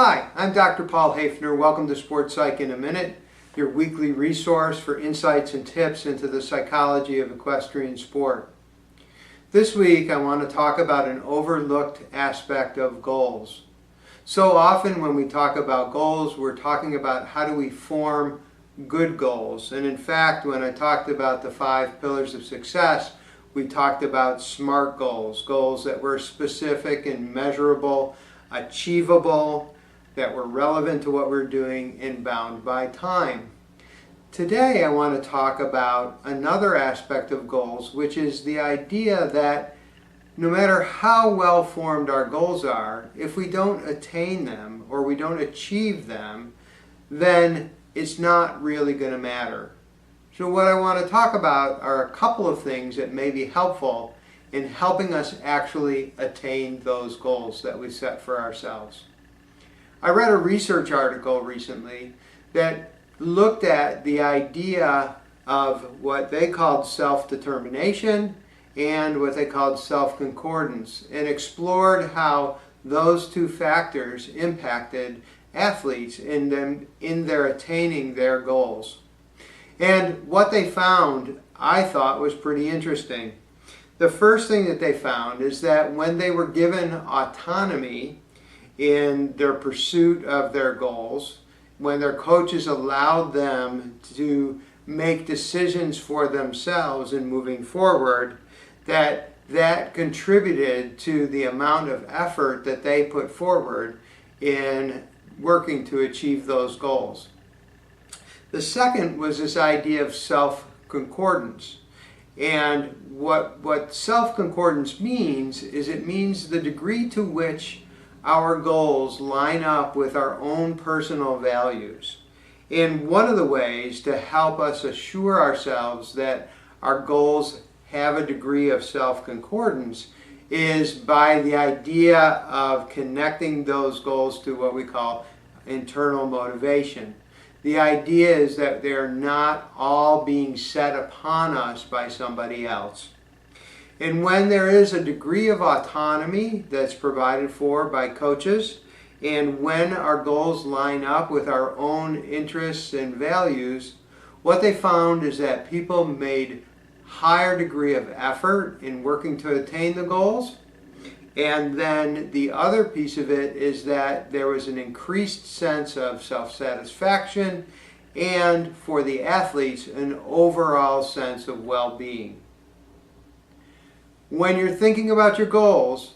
Hi, I'm Dr. Paul Haefner. Welcome to Sports Psych in a Minute, your weekly resource for insights and tips into the psychology of equestrian sport. This week I want to talk about an overlooked aspect of goals. So often when we talk about goals, we're talking about how do we form good goals. And in fact, when I talked about the 5 pillars of success, we talked about SMART goals, goals that were specific and measurable, achievable, that were relevant to what we're doing and bound by time. Today I want to talk about another aspect of goals, which is the idea that no matter how well formed our goals are, if we don't attain them or we don't achieve them, then it's not really going to matter. So what I want to talk about are a couple of things that may be helpful in helping us actually attain those goals that we set for ourselves. I read a research article recently that looked at the idea of what they called self-determination and what they called self-concordance, and explored how those two factors impacted athletes in their attaining their goals. And what they found, I thought, was pretty interesting. The first thing that they found is that when they were given autonomy in their pursuit of their goals, when their coaches allowed them to make decisions for themselves in moving forward, that contributed to the amount of effort that they put forward in working to achieve those goals. The second was this idea of self-concordance. And what self-concordance means is it means the degree to which our goals line up with our own personal values. And one of the ways to help us assure ourselves that our goals have a degree of self-concordance is by the idea of connecting those goals to what we call internal motivation. The idea is that they're not all being set upon us by somebody else. And when there is a degree of autonomy that's provided for by coaches, and when our goals line up with our own interests and values, what they found is that people made higher degree of effort in working to attain the goals. And then the other piece of it is that there was an increased sense of self-satisfaction and, for the athletes, an overall sense of well-being. When you're thinking about your goals,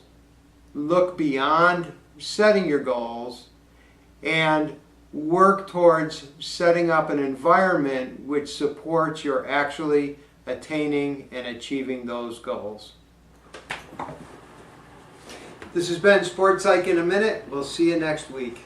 look beyond setting your goals and work towards setting up an environment which supports your actually attaining and achieving those goals. This has been Sports Psych in a Minute. We'll see you next week.